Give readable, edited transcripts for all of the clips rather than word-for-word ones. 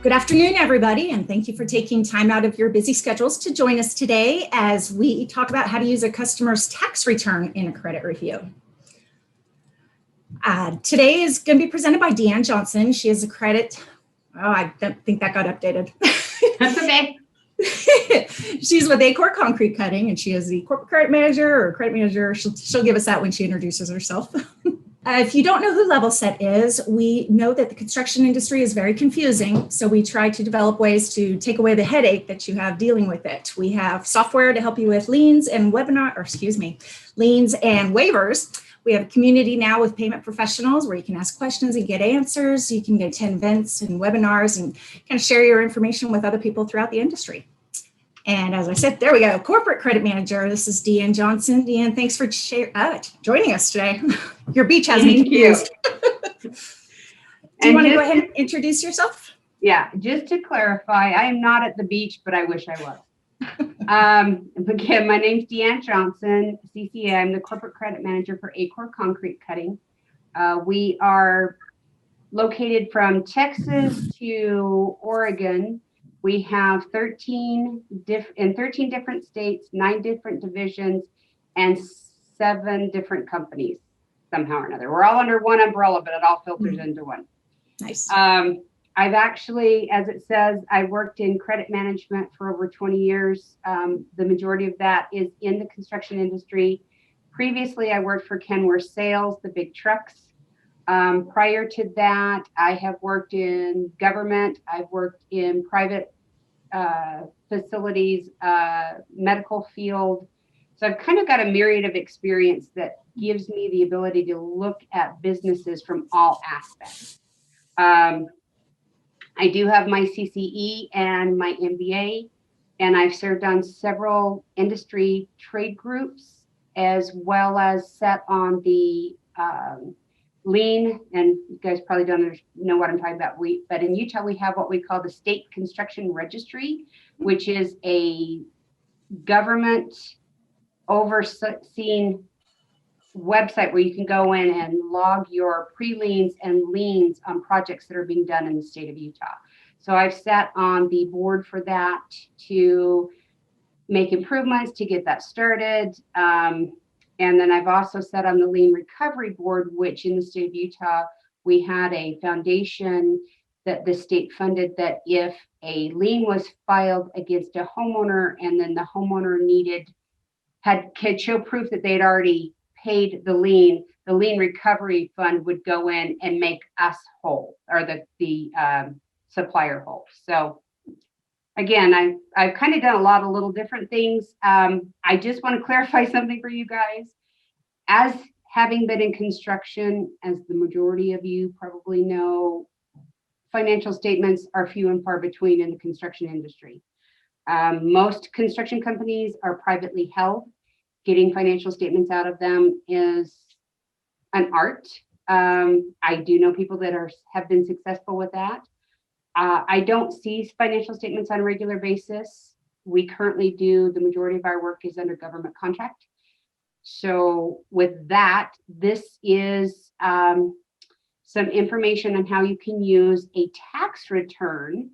Good afternoon, everybody, and thank you for taking time out of your busy schedules to join us today as we talk about how to use a customer's tax return in a credit review. Today is going to be presented by Deanne Johnson. She is a credit, I don't think that got updated. That's okay. She's with Acor Concrete Cutting, and she is the corporate credit manager or credit manager. She'll give us that when she introduces herself. If you don't know who Level Set is, we know that the construction industry is very confusing, so we try to develop ways to take away the headache that you have dealing with it. We have software to help you with liens and liens and waivers. We have a community now with payment professionals where you can ask questions and get answers. You can attend events and webinars and kind of share your information with other people throughout the industry. And as I said, there we go, corporate credit manager. This is Deanne Johnson. Deanne, thanks for joining us today. Your beach has me confused. Do you want to go ahead and introduce yourself? Yeah, just to clarify, I am not at the beach, but I wish I was. Again, my name's Deanne Johnson, CCA. I'm the corporate credit manager for Acor Concrete Cutting. We are located from Texas to Oregon. We have 13 different states, 9 different divisions, and 7 different companies somehow or another. We're all under one umbrella, but it all filters into one. Nice. I've actually, as it says, I worked in credit management for over 20 years. The majority of that is in the construction industry. Previously, I worked for Kenworth Sales, the big trucks. Prior to that, I have worked in government. I've worked in private facilities, medical field. So I've kind of got a myriad of experience that gives me the ability to look at businesses from all aspects. I do have my CCE and my MBA, and I've served on several industry trade groups, as well as sat on the lien, and you guys probably don't know what I'm talking about. But in Utah, we have what we call the State Construction Registry, which is a government overseen website where you can go in and log your pre-liens and liens on projects that are being done in the state of Utah. So I've sat on the board for that to make improvements to get that started. And then I've also sat on the lien recovery board, which in the state of Utah, we had a foundation that the state funded that if a lien was filed against a homeowner and then the homeowner could show proof that they'd already paid the lien recovery fund would go in and make us whole, or the supplier whole. So again, I've kind of done a lot of little different things. I just want to clarify something for you guys. As having been in construction, as the majority of you probably know, financial statements are few and far between in the construction industry. Most construction companies are privately held. Getting financial statements out of them is an art. I do know people that have been successful with that. I don't see financial statements on a regular basis. We currently do, the majority of our work is under government contract. So with that, this is some information on how you can use a tax return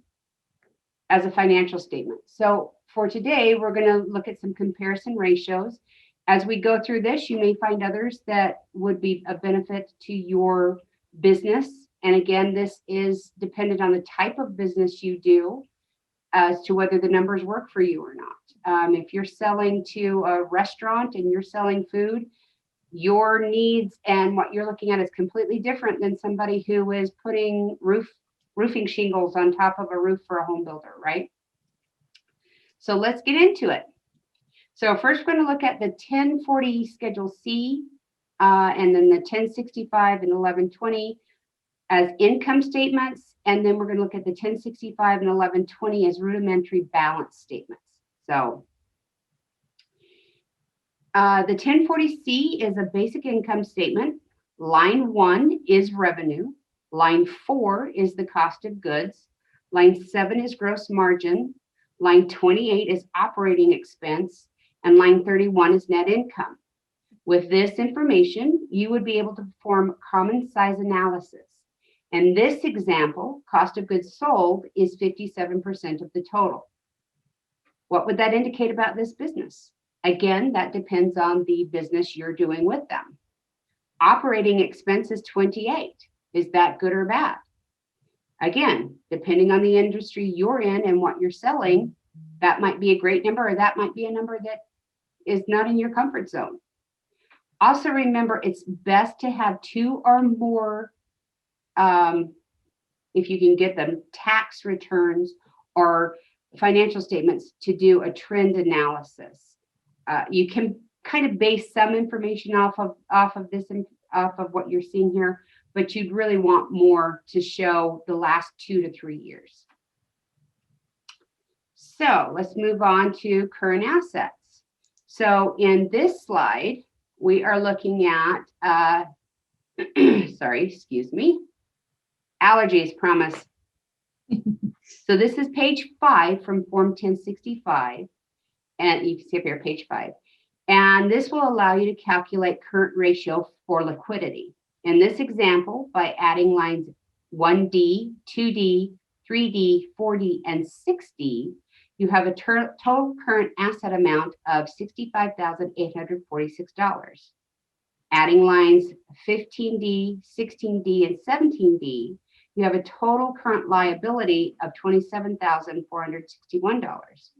as a financial statement. So for today, we're going to look at some comparison ratios. As we go through this, you may find others that would be of benefit to your business. And again, this is dependent on the type of business you do as to whether the numbers work for you or not. If you're selling to a restaurant and you're selling food, your needs and what you're looking at is completely different than somebody who is putting roofing shingles on top of a roof for a home builder, right? So let's get into it. So first we're going to look at the 1040 Schedule C and then the 1065 and 1120 as income statements. And then we're going to look at the 1065 and 1120 as rudimentary balance statements. So the 1040C is a basic income statement. Line 1 is revenue. Line 4 is the cost of goods. Line 7 is gross margin. Line 28 is operating expense. And line 31 is net income. With this information, you would be able to perform common size analysis. In this example, cost of goods sold is 57% of the total. What would that indicate about this business? Again, that depends on the business you're doing with them. Operating expenses 28. Is that good or bad? Again, depending on the industry you're in and what you're selling, that might be a great number, or that might be a number that is not in your comfort zone. Also remember, it's best to have 2 or more, if you can get them, tax returns or financial statements to do a trend analysis. You can kind of base some information off of what you're seeing here, but you'd really want more to show the last 2 to 3 years. So let's move on to current assets. So in this slide, we are looking at, sorry, excuse me, allergies, promise. So this is page 5 from Form 1065, and you can see up here, page 5. And this will allow you to calculate current ratio for liquidity. In this example, by adding lines 1D, 2D, 3D, 4D, and 6D, you have a total current asset amount of $65,846. Adding lines 15D, 16D, and 17D, you have a total current liability of $27,461.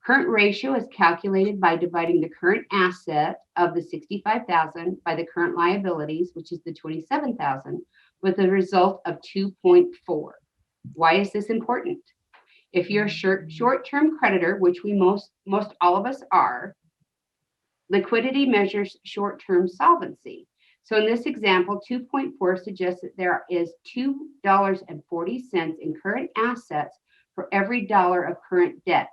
Current ratio is calculated by dividing the current asset of the $65,000 by the current liabilities, which is the $27,000, with a result of 2.4. Why is this important? If you're a short-term creditor, which we most all of us are, liquidity measures short-term solvency. So in this example, 2.4 suggests that there is $2.40 in current assets for every dollar of current debt.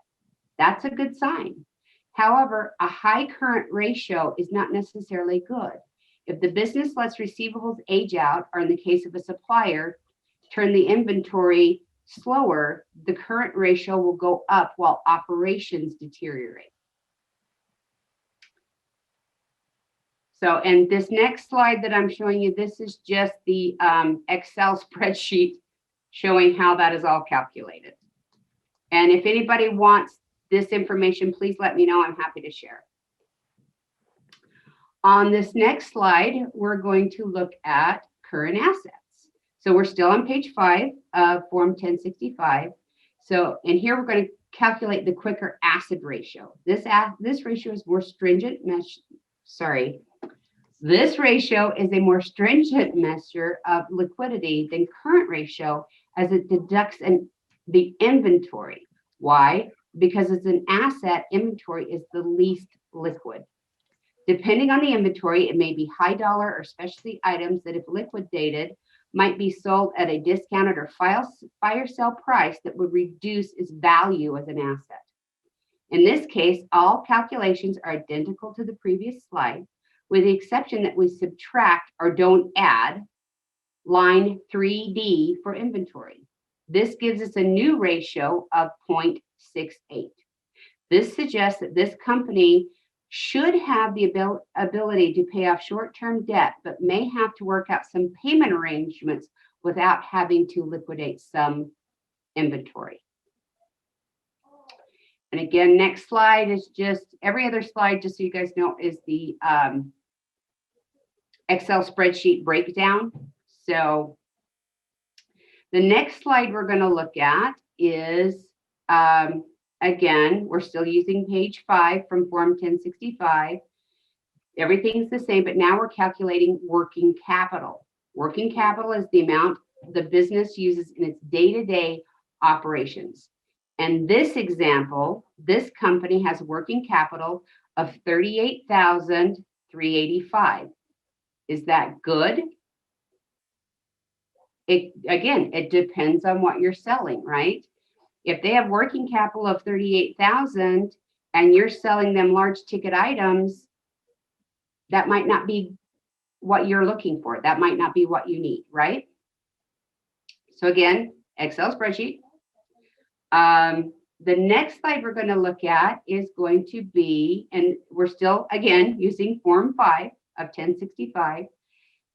That's a good sign. However, a high current ratio is not necessarily good. If the business lets receivables age out, or in the case of a supplier, turn the inventory slower, the current ratio will go up while operations deteriorate. So, and this next slide that I'm showing you, this is just the Excel spreadsheet showing how that is all calculated. And if anybody wants this information, please let me know. I'm happy to share. On this next slide, we're going to look at current assets. So we're still on page 5 of Form 1065. So, and here we're going to calculate the quicker asset ratio. This ratio is more stringent This ratio is a more stringent measure of liquidity than current ratio, as it deducts the inventory. Why? Because it's an asset, inventory is the least liquid. Depending on the inventory, it may be high dollar or specialty items that, if liquidated, might be sold at a discounted or fire sale price that would reduce its value as an asset. In this case, all calculations are identical to the previous slide, with the exception that we subtract or don't add line 3D for inventory. This gives us a new ratio of 0.68. This suggests that this company should have the ability to pay off short-term debt, but may have to work out some payment arrangements without having to liquidate some inventory. And again, next slide is just, every other slide, just so you guys know, is the Excel spreadsheet breakdown. So the next slide we're going to look at is, again, we're still using page 5 from Form 1065. Everything's the same, but now we're calculating working capital. Working capital is the amount the business uses in its day-to-day operations. And this example, this company has working capital of $38,385. Is that good? Again, it depends on what you're selling, right? If they have working capital of $38,000 and you're selling them large ticket items, that might not be what you're looking for. That might not be what you need, right? So again, Excel spreadsheet. The next slide we're going to look at is going to be, and we're still, again, using Form 5 of 1065,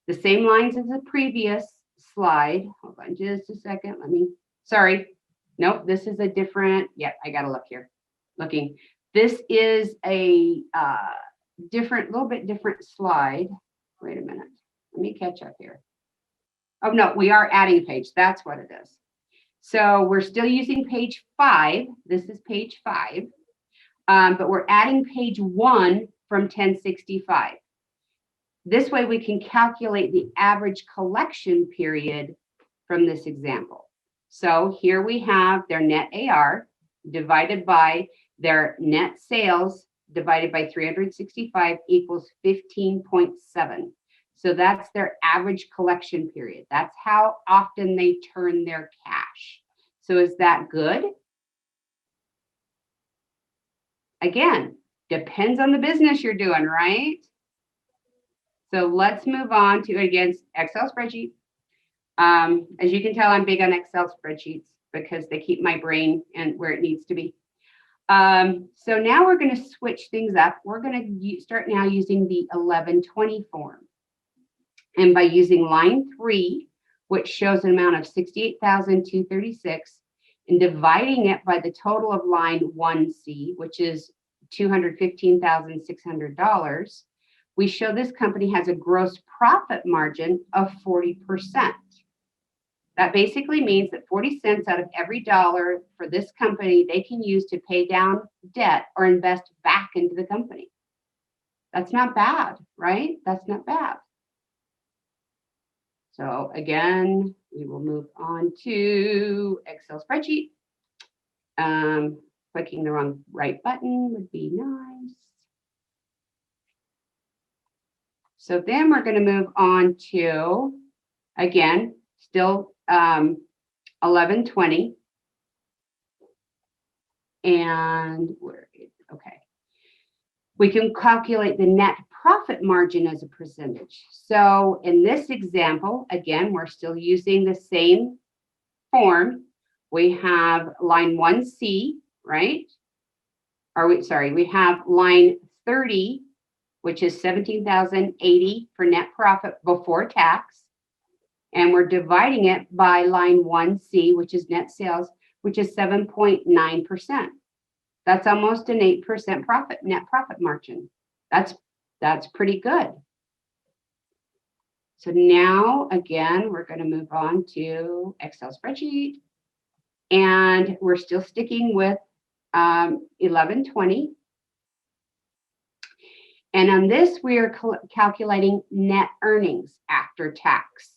the same lines as the previous slide. Hold on just a second. Sorry. Nope, this is a different, I gotta look here. Looking. This is a little bit different slide. Wait a minute. Let me catch up here. Oh, no, we are adding a page. That's what it is. So we're still using page 5. This is page 5. But we're adding page 1 from 1065. This way we can calculate the average collection period from this example. So here we have their net AR divided by their net sales divided by 365 equals 15.7. So that's their average collection period. That's how often they turn their cash. So is that good? Again, depends on the business you're doing, right? So let's move on to, again, Excel spreadsheet. As you can tell, I'm big on Excel spreadsheets because they keep my brain and where it needs to be. So now we're going to switch things up. We're going to start now using the 1120 form. And by using line 3, which shows an amount of $68,236, and dividing it by the total of line 1C, which is $215,600, we show this company has a gross profit margin of 40%. That basically means that 40 cents out of every dollar for this company they can use to pay down debt or invest back into the company. That's not bad, right? That's not bad. So again, we will move on to Excel spreadsheet. Clicking the wrong right button would be nice. So then we're going to move on to, again, still 1120. And okay. We can calculate the net profit margin as a percentage. So in this example, again, we're still using the same form. We have line 1C, right? We have line 30, which is $17,080 for net profit before tax. And we're dividing it by line 1C, which is net sales, which is 7.9%. That's almost an 8% net profit margin. That's pretty good. So now, again, we're going to move on to Excel spreadsheet. And we're still sticking with 1120. And on this, we are calculating net earnings after tax.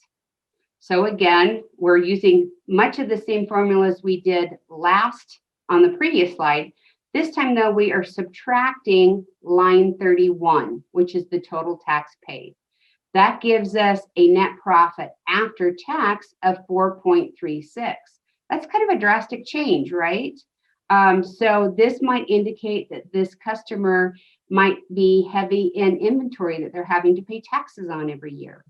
So again, we're using much of the same formulas we did last on the previous slide. This time, though, we are subtracting line 31, which is the total tax paid. That gives us a net profit after tax of 4.36. That's kind of a drastic change, right? So this might indicate that this customer might be heavy in inventory that they're having to pay taxes on every year.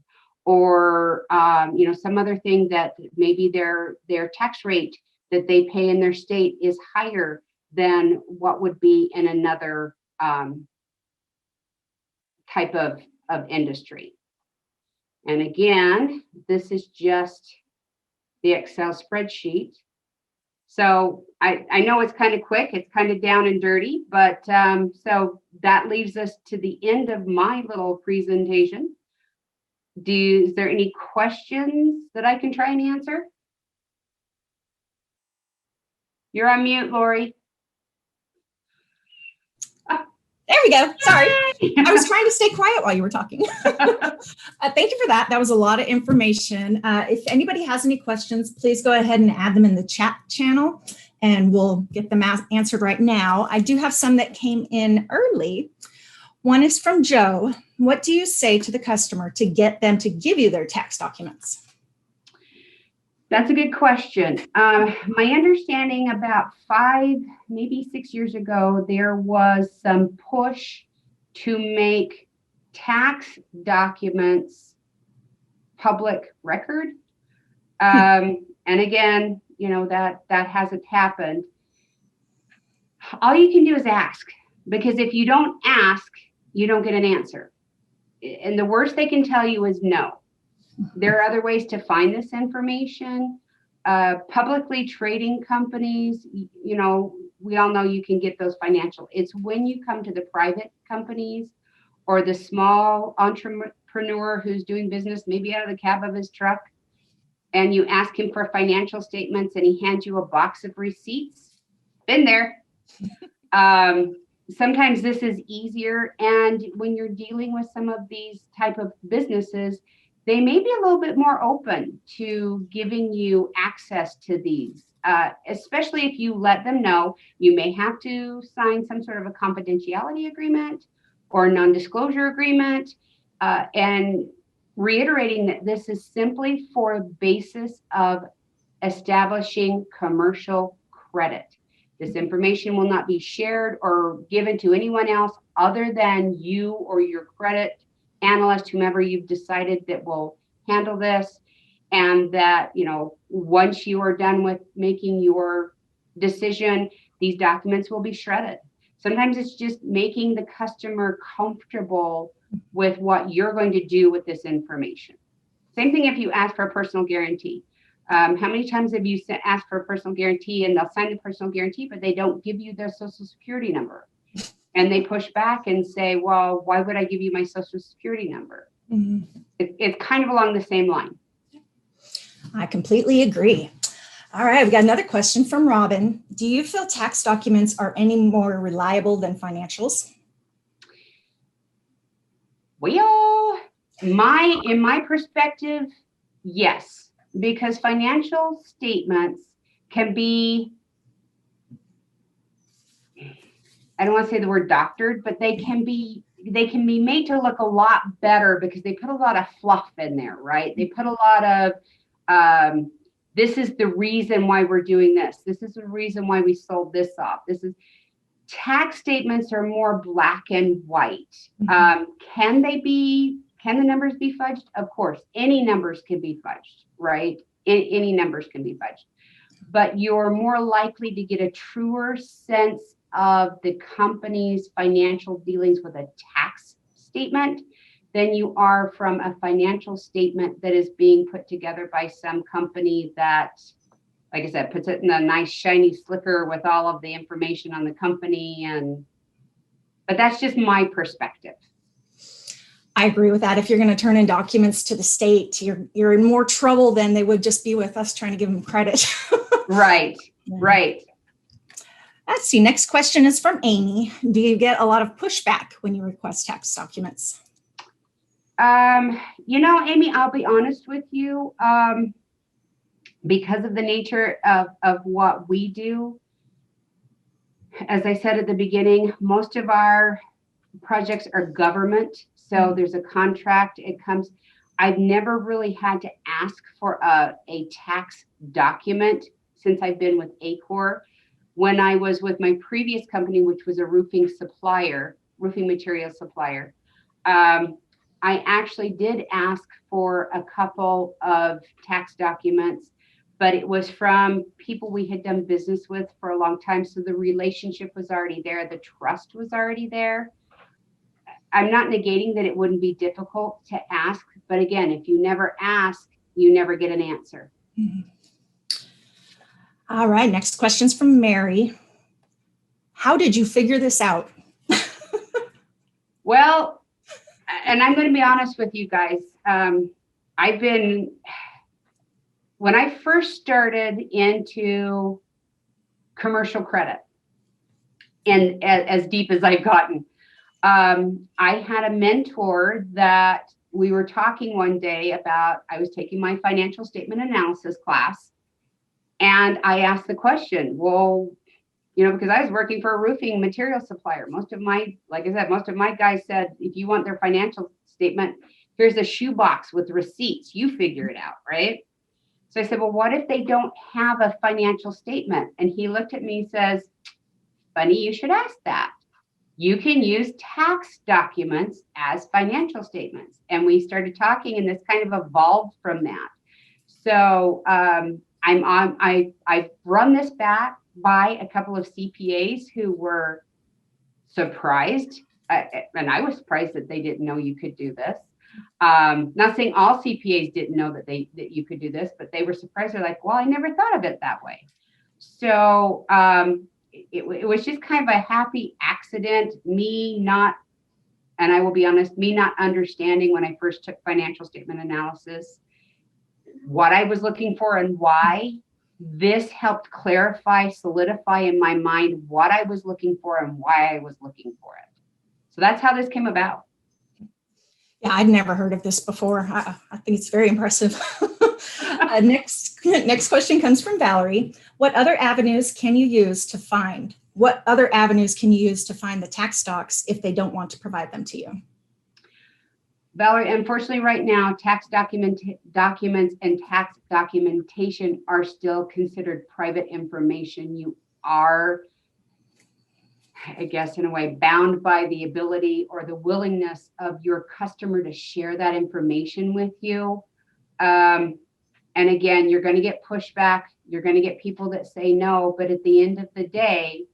Or some other thing that maybe their tax rate that they pay in their state is higher than what would be in another type of industry. And again, this is just the Excel spreadsheet. So I know it's kind of quick, it's kind of down and dirty, but so that leaves us to the end of my little presentation. Is there any questions that I can try and answer? You're on mute, Lori. There we go. Sorry. I was trying to stay quiet while you were talking. Thank you for that. That was a lot of information. If anybody has any questions, please go ahead and add them in the chat channel and we'll get them answered right now. I do have some that came in early. One is from Joe. What do you say to the customer to get them to give you their tax documents? That's a good question. My understanding about 5, maybe 6 years ago, there was some push to make tax documents public record. And again, that hasn't happened. All you can do is ask, because if you don't ask, you don't get an answer. And the worst they can tell you is no. There are other ways to find this information. Publicly trading companies, we all know you can get those financial. It's when you come to the private companies or the small entrepreneur who's doing business, maybe out of the cab of his truck, and you ask him for financial statements and he hands you a box of receipts. Been there. Sometimes this is easier. And when you're dealing with some of these type of businesses, they may be a little bit more open to giving you access to these, especially if you let them know. You may have to sign some sort of a confidentiality agreement or a non-disclosure agreement, and reiterating that this is simply for the basis of establishing commercial credit. This information will not be shared or given to anyone else other than you or your credit analyst, whomever you've decided that will handle this. And that, once you are done with making your decision, these documents will be shredded. Sometimes it's just making the customer comfortable with what you're going to do with this information. Same thing if you ask for a personal guarantee. How many times have you asked for a personal guarantee and they'll sign the personal guarantee, but they don't give you their social security number? And they push back and say, well, why would I give you my social security number? Mm-hmm. It's kind of along the same line. I completely agree. All right, we've got another question from Robin. Do you feel tax documents are any more reliable than financials? Well, in my perspective, yes, because financial statements can be, I don't want to say the word doctored, but they can be made to look a lot better because they put a lot of fluff in there, right? They put a lot of, this is the reason why we're doing this. This is the reason why we sold this off. Tax statements are more black and white. Mm-hmm. Can the numbers be fudged? Of course, any numbers can be fudged, right? Any numbers can be fudged, but you're more likely to get a truer sense of the company's financial dealings with a tax statement than you are from a financial statement that is being put together by some company that, like I said, puts it in a nice shiny slicker with all of the information on the company. But that's just my perspective. I agree with that. If you're going to turn in documents to the state, you're in more trouble than they would just be with us trying to give them credit. Right, right. Let's see. Next question is from Amy. Do you get a lot of pushback when you request tax documents? Amy, I'll be honest with you. Because of the nature of what we do, as I said at the beginning, most of our projects are government. So there's a contract. I've never really had to ask for a tax document since I've been with ACOR. When I was with my previous company, which was a roofing material supplier, I actually did ask for a couple of tax documents, but it was from people we had done business with for a long time. So the relationship was already there. The trust was already there. I'm not negating that it wouldn't be difficult to ask, but again, if you never ask, you never get an answer. Mm-hmm. All right, next question's from Mary. How did you figure this out? Well, and I'm going to be honest with you guys. When I first started into commercial credit, and as deep as I've gotten, I had a mentor that we were talking one day about. I was taking my financial statement analysis class, and I asked the question, well, because I was working for a roofing material supplier. Most of my guys said, if you want their financial statement, here's a shoebox with receipts. You figure it out, right? So I said, well, what if they don't have a financial statement? And he looked at me and says, funny, you should ask that. You can use tax documents as financial statements. And we started talking, and this kind of evolved from that. So I've run this back by a couple of CPAs who were surprised, and I was surprised that they didn't know you could do this. Not saying all CPAs didn't know that you could do this, but they were surprised. They're like, well, I never thought of it that way. So it was just kind of a happy accident. And I will be honest, me not understanding when I first took financial statement analysis, what I was looking for and why. This helped clarify, solidify in my mind what I was looking for and why I was looking for it. So that's how this came about. Yeah, I'd never heard of this before. I think it's very impressive. Next question comes from Valerie. What other avenues can you use to find the tax docs if they don't want to provide them to you? Valerie, unfortunately, right now, tax documents and tax documentation are still considered private information. You are, I guess, in a way, bound by the ability or the willingness of your customer to share that information with you. And again, you're going to get pushback. You're going to get people that say no. But at the end of the day,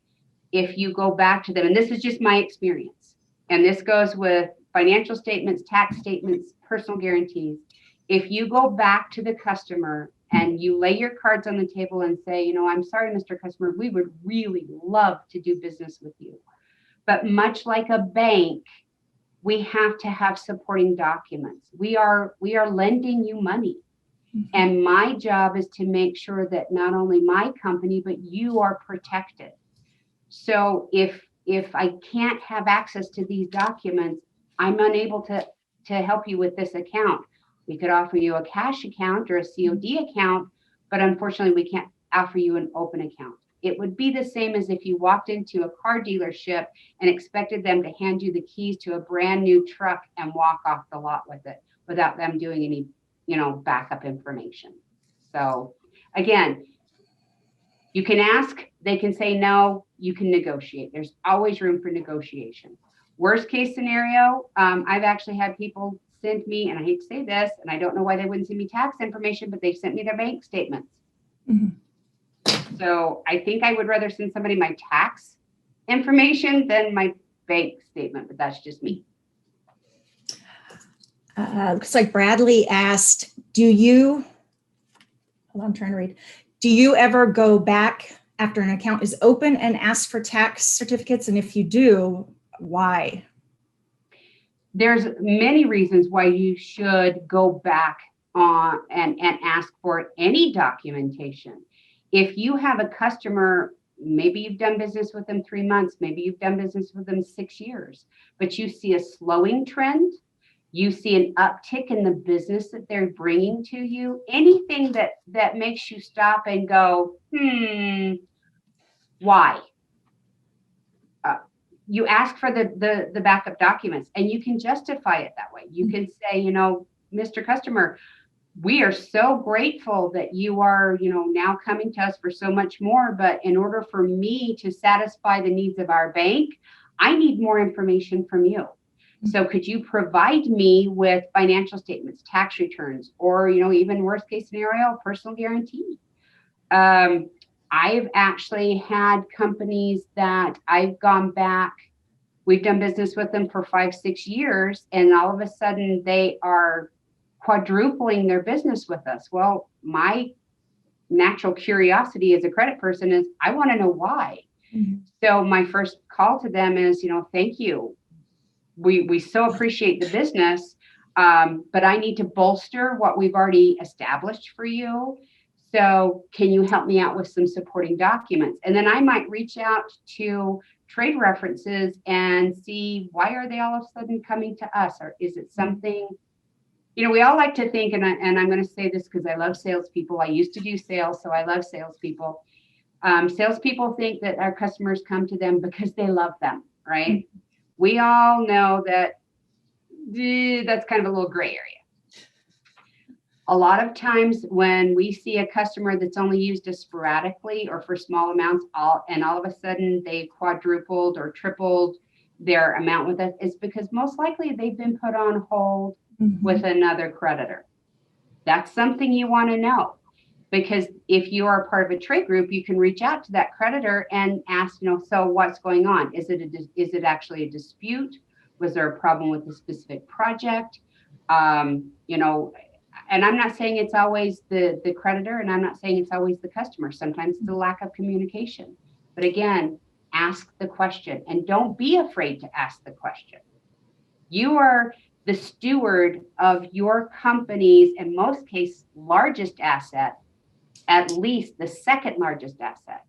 if you go back to them, and this is just my experience, and this goes with financial statements, tax statements, personal guarantees. If you go back to the customer and you lay your cards on the table and say, I'm sorry, Mr. Customer, we would really love to do business with you. But much like a bank, we have to have supporting documents. We are lending you money. Mm-hmm. And my job is to make sure that not only my company, but you are protected. So if I can't have access to these documents, I'm unable to help you with this account. We could offer you a cash account or a COD account, but unfortunately we can't offer you an open account. It would be the same as if you walked into a car dealership and expected them to hand you the keys to a brand new truck and walk off the lot with it without them doing any, backup information. So again, you can ask, they can say no, you can negotiate. There's always room for negotiation. Worst case scenario, I've actually had people send me, and I hate to say this, and I don't know why they wouldn't send me tax information, but they sent me their bank statements. Mm-hmm. So I think I would rather send somebody my tax information than my bank statement, but that's just me. Looks like Bradley asked, do you ever go back after an account is open and ask for tax certificates? And if you do, why? There's many reasons why you should go back on and ask for any documentation. If you have a customer, maybe you've done business with them 3 months, maybe you've done business with them 6 years, but you see a slowing trend, you see an uptick in the business that they're bringing to you, anything that makes you stop and go, why? You ask for the backup documents, and you can justify it that way. You can say, Mr. Customer, we are so grateful that you are, now coming to us for so much more. But in order for me to satisfy the needs of our bank, I need more information from you. So could you provide me with financial statements, tax returns, or, even worst case scenario, personal guarantee? I've actually had companies that I've gone back, we've done business with them for 5-6 years, and all of a sudden they are quadrupling their business with us. Well, my natural curiosity as a credit person is I want to know why. Mm-hmm. So my first call to them is, thank you. We so appreciate the business, but I need to bolster what we've already established for you. So can you help me out with some supporting documents? And then I might reach out to trade references and see, why are they all of a sudden coming to us? Or is it something, we all like to think, and I'm going to say this because I love salespeople. I used to do sales, so I love salespeople. Salespeople think that our customers come to them because they love them, right? Mm-hmm. We all know that that's kind of a little gray area. A lot of times when we see a customer that's only used us sporadically or for small amounts, all of a sudden they quadrupled or tripled their amount with us, is because most likely they've been put on hold with another creditor. That's something you want to know, because if you are part of a trade group, you can reach out to that creditor and ask, so what's going on? Is it actually a dispute? Was there a problem with a specific project? You know, and I'm not saying it's always the creditor, and I'm not saying it's always the customer. Sometimes it's the lack of communication. But again, ask the question, and don't be afraid to ask the question. You are the steward of your company's, in most cases, largest asset, at least the second largest asset.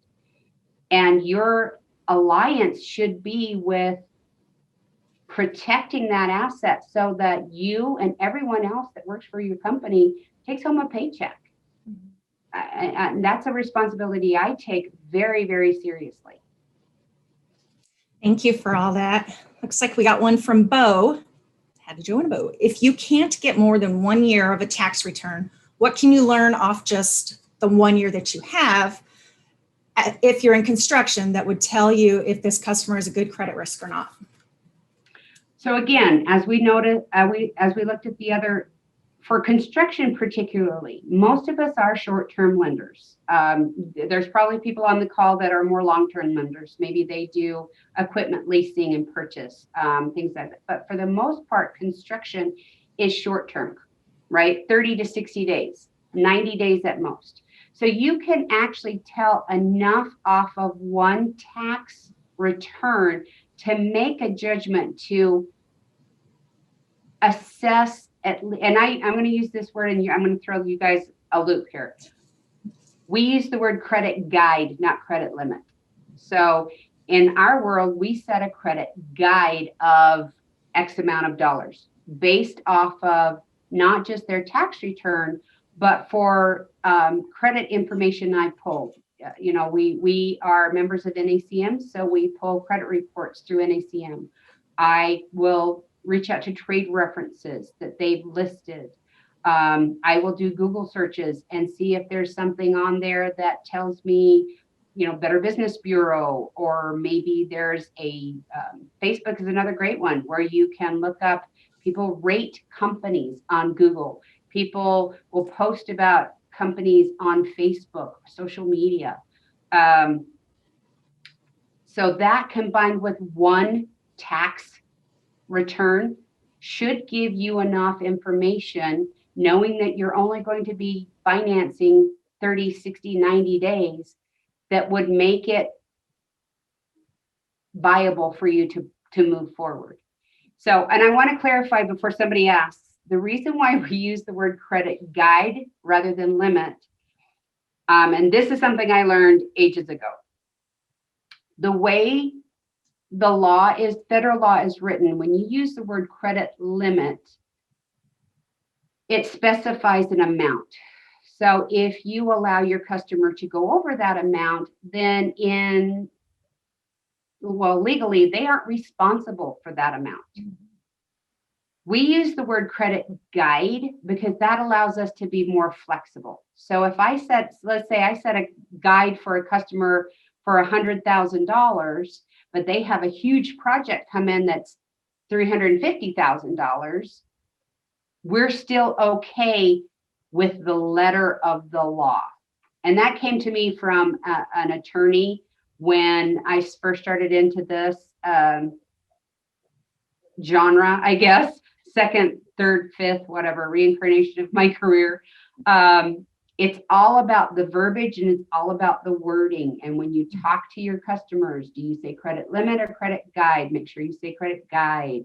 And your alliance should be with protecting that asset so that you and everyone else that works for your company takes home a paycheck. And that's a responsibility I take very, very seriously. Thank you for all that. Looks like we got one from Bo. Had to join Bo. If you can't get more than 1 year of a tax return, what can you learn off just the 1 year that you have if you're in construction that would tell you if this customer is a good credit risk or not? So again, as we noted, as we looked at the other, for construction particularly, most of us are short-term lenders. There's probably people on the call that are more long-term lenders. Maybe they do equipment leasing and purchase, things like that. But for the most part, construction is short-term, right? 30 to 60 days, 90 days at most. So you can actually tell enough off of one tax return to make a judgment to assess, and I'm going to use this word, and I'm going to throw you guys a loop here. We use the word credit guide, not credit limit. So in our world, we set a credit guide of X amount of dollars based off of not just their tax return, but for credit information I pulled. You know, we are members of NACM, so we pull credit reports through NACM. I will reach out to trade references that they've listed. I will do Google searches and see if there's something on there that tells me, you know, Better Business Bureau, or maybe there's a, Facebook is another great one where you can look up, people rate companies on Google. People will post about companies on Facebook, social media. So that combined with one tax return should give you enough information, knowing that you're only going to be financing 30, 60, 90 days, that would make it viable for you to move forward. So, and I want to clarify before somebody asks, the reason why we use the word credit guide rather than limit, and this is something I learned ages ago. The way the law is, federal law is written, when you use the word credit limit, it specifies an amount. So if you allow your customer to go over that amount, then legally, they aren't responsible for that amount. We use the word credit guide because that allows us to be more flexible. So if I said, let's say I set a guide for a customer for $100,000, but they have a huge project come in that's $350,000, we're still okay with the letter of the law. And that came to me from an attorney when I first started into this genre, I guess, second, third, fifth, whatever, reincarnation of my career. It's all about the verbiage and it's all about the wording. And when you talk to your customers, do you say credit limit or credit guide? Make sure you say credit guide.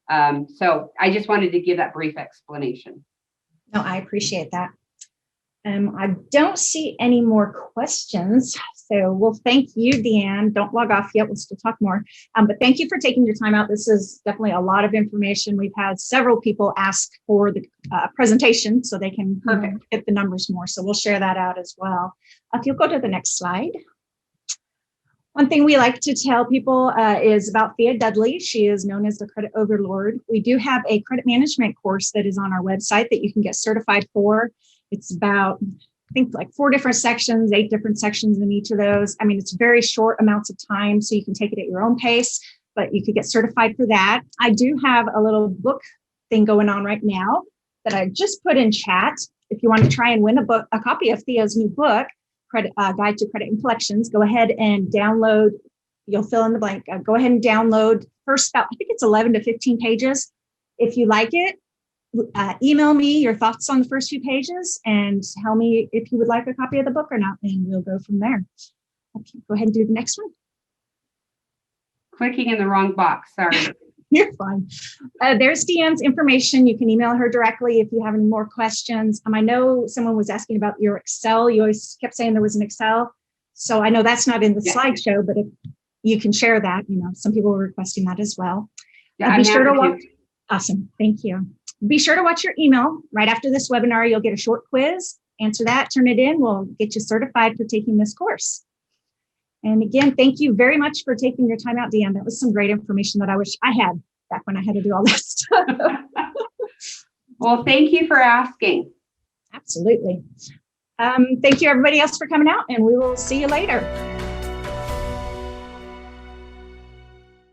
So I just wanted to give that brief explanation. No, I appreciate that. I don't see any more questions. So we'll thank you, Deanne. Don't log off yet. We'll still talk more. But thank you for taking your time out. This is definitely a lot of information. We've had several people ask for the presentation so they can get the numbers more. So we'll share that out as well. If you'll go to the next slide. One thing we like to tell people is about Thea Dudley. She is known as the credit overlord. We do have a credit management course that is on our website that you can get certified for. It's about, I think, like 4 different sections, 8 different sections in each of those. I mean, it's very short amounts of time, so you can take it at your own pace, but you could get certified for that. I do have a little book thing going on right now that I just put in chat. If you want to try and win a copy of Thea's new book, Guide to Credit and Collections, go ahead and download. You'll fill in the blank. Go ahead and download first about, I think it's 11 to 15 pages. If you like it, email me your thoughts on the first few pages and tell me if you would like a copy of the book or not, and we'll go from there. Okay, go ahead and do the next one. Clicking in the wrong box. Sorry. You're fine. There's Deanne's information. You can email her directly if you have any more questions. I know someone was asking about your Excel. You always kept saying there was an Excel. So I know that's not in the slideshow, but if you can share that, some people were requesting that as well. Yeah, Be sure to watch. Awesome. Thank you. Be sure to watch your email. Right after this webinar, you'll get a short quiz. Answer that, turn it in. We'll get you certified for taking this course. And again, thank you very much for taking your time out, Deanne. That was some great information that I wish I had back when I had to do all this stuff. Well, thank you for asking. Absolutely. Thank you, everybody else, for coming out, and we will see you later.